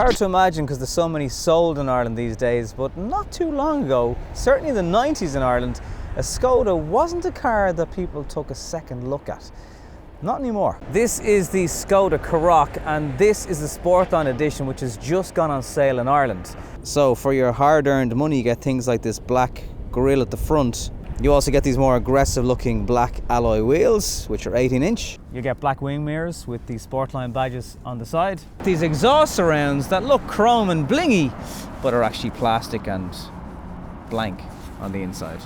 hard to imagine because there's so many sold in Ireland these days, but not too long ago, certainly in the 90s in Ireland, a Skoda wasn't a car that people took a second look at. Not anymore. This is the Skoda Karoq, and this is the Sportline edition, which has just gone on sale in Ireland. So for your hard-earned money, you get things like this black grille at the front. You also get these more aggressive looking black alloy wheels, which are 18-inch. You get black wing mirrors with the Sportline badges on the side. These exhaust surrounds that look chrome and blingy, but are actually plastic and blank on the inside.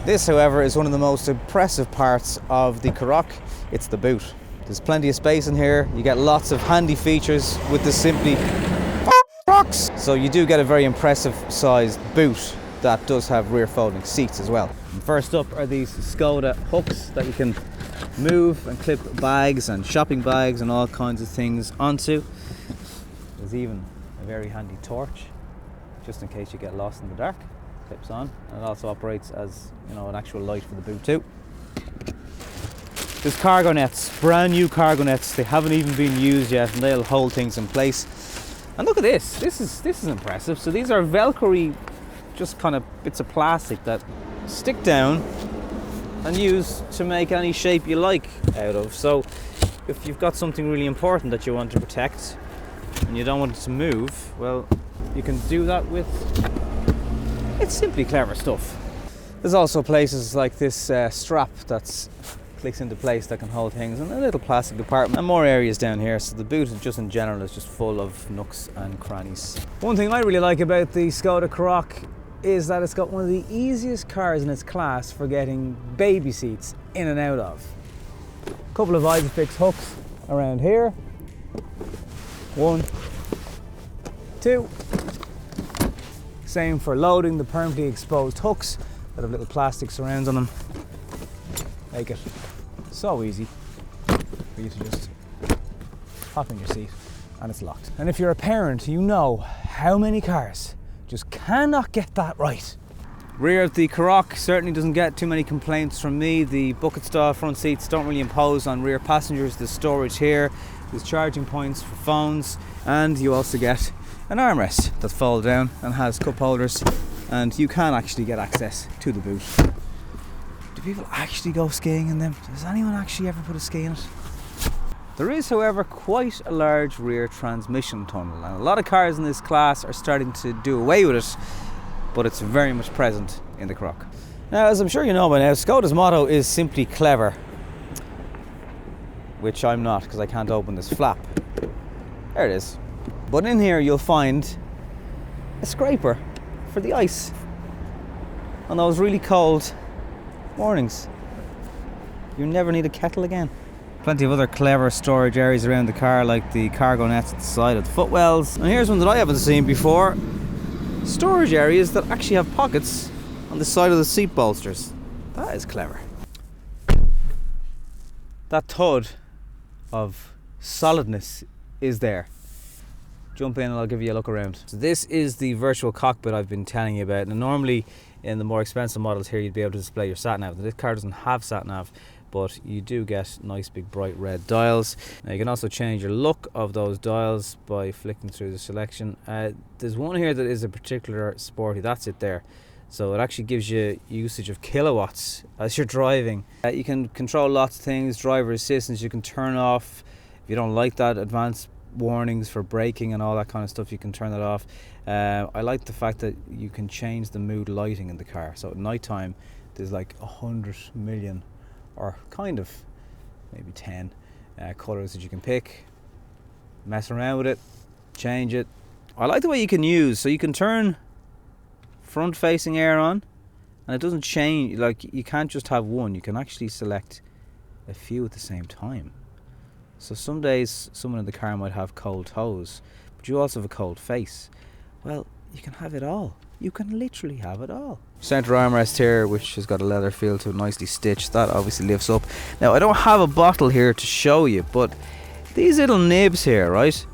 This, however, is one of the most impressive parts of the Karoq. It's the boot. There's plenty of space in here. You get lots of handy features with the simply rocks. So you do get a very impressive sized boot that does have rear folding seats as well. And first up are these Skoda hooks that you can move and clip bags and shopping bags and all kinds of things onto. There's even a very handy torch, just in case you get lost in the dark. Clips on, and it also operates as, you know, an actual light for the boot too. There's cargo nets, brand new cargo nets. They haven't even been used yet, and they'll hold things in place. And look at this. This is impressive. So these are Velcro-y, just kind of bits of plastic that stick down and use to make any shape you like out of. So if you've got something really important that you want to protect and you don't want it to move, well, you can do that with. It's simply clever stuff. There's also places like this strap that's clicks into place that can hold things, and a little plastic compartment, and more areas down here. So the boot just in general is just full of nooks and crannies. One thing I really like about the Skoda Karoq is that it's got one of the easiest cars in its class for getting baby seats in and out of. A couple of Isofix hooks around here. 1, 2. Same for loading the permanently exposed hooks that have little plastic surrounds on them. Make it so easy for you to just hop in your seat and it's locked. And if you're a parent, you know how many cars just cannot get that right. Rear of the Karoq certainly doesn't get too many complaints from me. The bucket style front seats don't really impose on rear passengers. There's storage here, there's charging points for phones, and you also get an armrest that folds down and has cup holders, and you can actually get access to the boot. Do people actually go skiing in them? Does anyone actually ever put a ski in it? There is, however, quite a large rear transmission tunnel, and a lot of cars in this class are starting to do away with it, but it's very much present in the Karoq. Now, as I'm sure you know by now, Skoda's motto is simply clever, which I'm not because I can't open this flap. There it is. But in here you'll find a scraper for the ice on those really cold mornings. You never need a kettle again. Plenty of other clever storage areas around the car, like the cargo nets at the side of the footwells. And here's one that I haven't seen before. Storage areas that actually have pockets on the side of the seat bolsters. That is clever. That thud of solidness is there. Jump in and I'll give you a look around. So this is the virtual cockpit I've been telling you about. Now normally in the more expensive models here you'd be able to display your sat-nav. Now, this car doesn't have sat-nav, but you do get nice big bright red dials. Now you can also change your look of those dials by flicking through the selection. There's one here that is a particular sporty, that's it there. So it actually gives you usage of kilowatts as you're driving. You can control lots of things, driver assistance, you can turn off. If you don't like that, advanced warnings for braking and all that kind of stuff, you can turn that off. I like the fact that you can change the mood lighting in the car. So at night time there's like 100 million, or kind of maybe 10 colours that you can pick. Mess around with it, change it. I like the way you can use, so you can turn front facing air on and it doesn't change. Like, you can't just have one, you can actually select a few at the same time. So some days someone in the car might have cold toes, but you also have a cold face. Well, you can have it all. You can literally have it all. Centre armrest here, which has got a leather feel to it, nicely stitched. That obviously lifts up. Now, I don't have a bottle here to show you, but these little nibs here, right?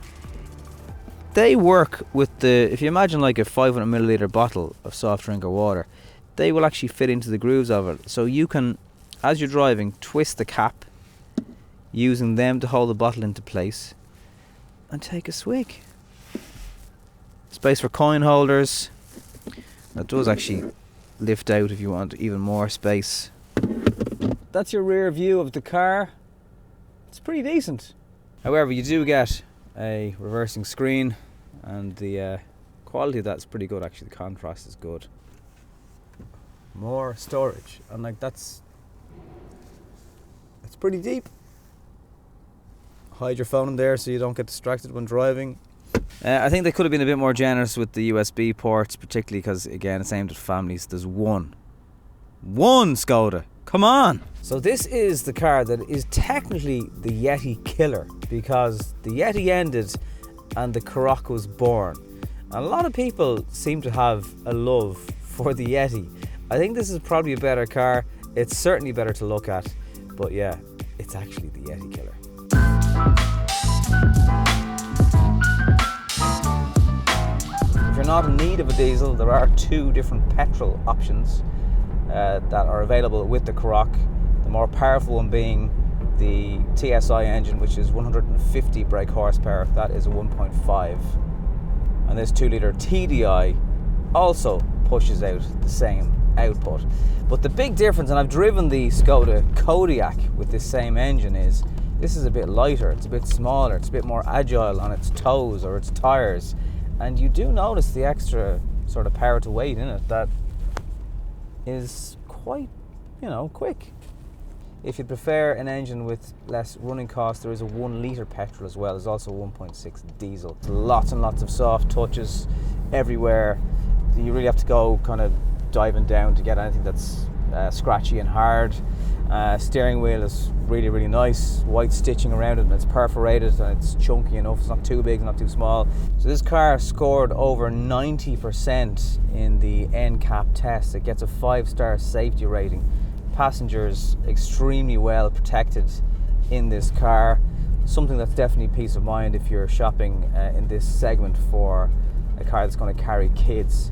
They work with the, if you imagine like a 500 milliliter bottle of soft drink or water, they will actually fit into the grooves of it. So you can, as you're driving, twist the cap, using them to hold the bottle into place, and take a swig. Space for coin holders. That does actually lift out if you want even more space. That's your rear view of the car. It's pretty decent. However, you do get a reversing screen, and the quality of that's pretty good actually. The contrast is good. More storage, and like that's pretty deep. Hide your phone in there so you don't get distracted when driving. I think they could have been a bit more generous with the USB ports, particularly because, again, it's aimed at families. There's one Skoda. Come on! So this is the car that is technically the Yeti killer, because the Yeti ended and the Karoq was born. And a lot of people seem to have a love for the Yeti. I think this is probably a better car. It's certainly better to look at. But yeah, it's actually the Yeti killer. If you're not in need of a diesel, there are two different petrol options that are available with the Karoq. The more powerful one being the TSI engine, which is 150 brake horsepower. That is a 1.5. And this 2-litre TDI also pushes out the same output. But the big difference, and I've driven the Skoda Kodiaq with this same engine, is this is a bit lighter, it's a bit smaller, it's a bit more agile on its toes or its tyres, and you do notice the extra sort of power to weight in it that is quite, quick. If you prefer an engine with less running costs, there is a 1-litre petrol as well. There's also a 1.6 diesel. Lots and lots of soft touches everywhere. You really have to go kind of diving down to get anything that's scratchy and hard. Steering wheel is really, really nice. White stitching around it, and it's perforated and it's chunky enough. It's not too big, not too small. So this car scored over 90% in the NCAP test. It gets a 5-star safety rating. Passengers extremely well protected in this car. Something that's definitely peace of mind if you're shopping in this segment for a car that's going to carry kids.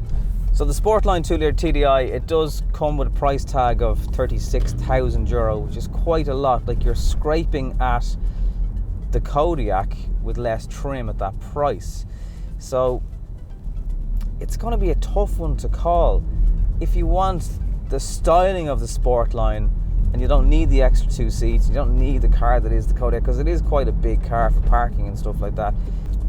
So the Sportline 2-litre TDI, it does come with a price tag of €36,000, which is quite a lot. Like, you're scraping at the Kodiaq with less trim at that price. So it's going to be a tough one to call. If you want the styling of the Sportline and you don't need the extra 2 seats, you don't need the car that is the Kodiaq, because it is quite a big car for parking and stuff like that.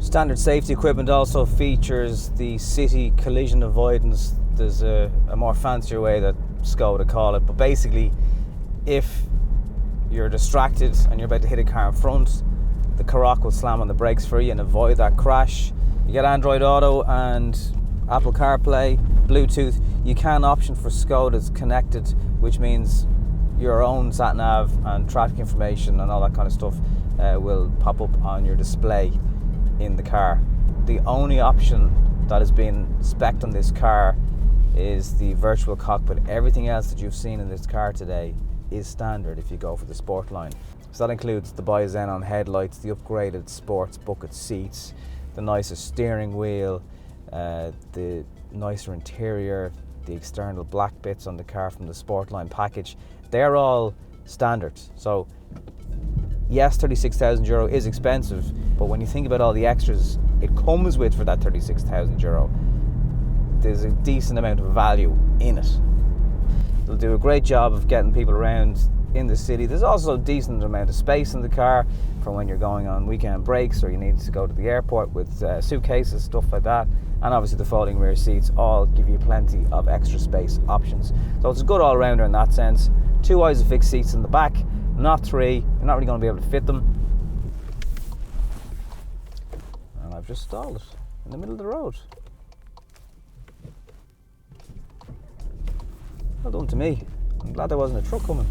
Standard safety equipment also features the city collision avoidance. There's a more fancier way that Skoda call it, but basically if you're distracted and you're about to hit a car in front, the Karoq will slam on the brakes for you and avoid that crash. You get Android Auto and Apple CarPlay, Bluetooth. You can option for Skoda's connected, which means your own sat-nav and traffic information and all that kind of stuff will pop up on your display in the car. The only option that has been spec'd on this car is the virtual cockpit. Everything else that you've seen in this car today is standard if you go for the Sportline. So that includes the bi-xenon headlights, the upgraded sports bucket seats, the nicer steering wheel, the nicer interior, the external black bits on the car from the Sportline package. They're all standard. So yes, €36,000 is expensive, but when you think about all the extras it comes with for that €36,000, there's a decent amount of value in it. It'll do a great job of getting people around in the city. There's also a decent amount of space in the car for when you're going on weekend breaks or you need to go to the airport with suitcases, stuff like that. And obviously the folding rear seats all give you plenty of extra space options. So it's a good all-rounder in that sense. 2 ISOFIX seats in the back, not 3. You're not really going to be able to fit them. And I've just stalled it in the middle of the road. Well done to me. I'm glad there wasn't a truck coming.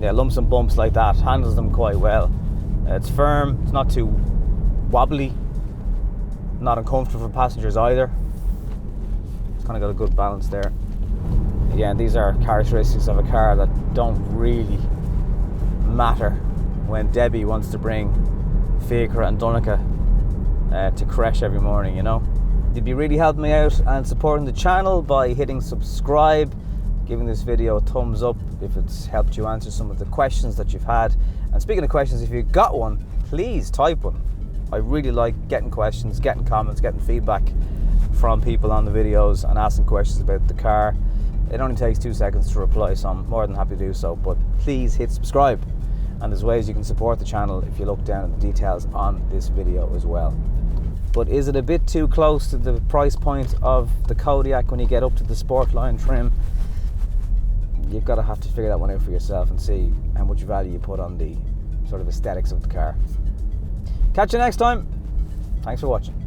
Yeah, lumps and bumps like that, handles them quite well. It's firm, it's not too wobbly, not uncomfortable for passengers either. It's kind of got a good balance there. Again, these are characteristics of a car that don't really matter when Debbie wants to bring Fiacre and Donica to creche every morning, You'd be really helping me out and supporting the channel by hitting subscribe, giving this video a thumbs up if it's helped you answer some of the questions that you've had. And speaking of questions, if you've got one, please type one. I really like getting questions, getting comments, getting feedback from people on the videos and asking questions about the car. It only takes 2 seconds to reply, so I'm more than happy to do so. But please hit subscribe, and there's ways you can support the channel if you look down at the details on this video as well. But is it a bit too close to the price point of the Kodiaq when you get up to the Sportline trim? You've got to have to figure that one out for yourself and see how much value you put on the sort of aesthetics of the car. Catch you next time. Thanks for watching.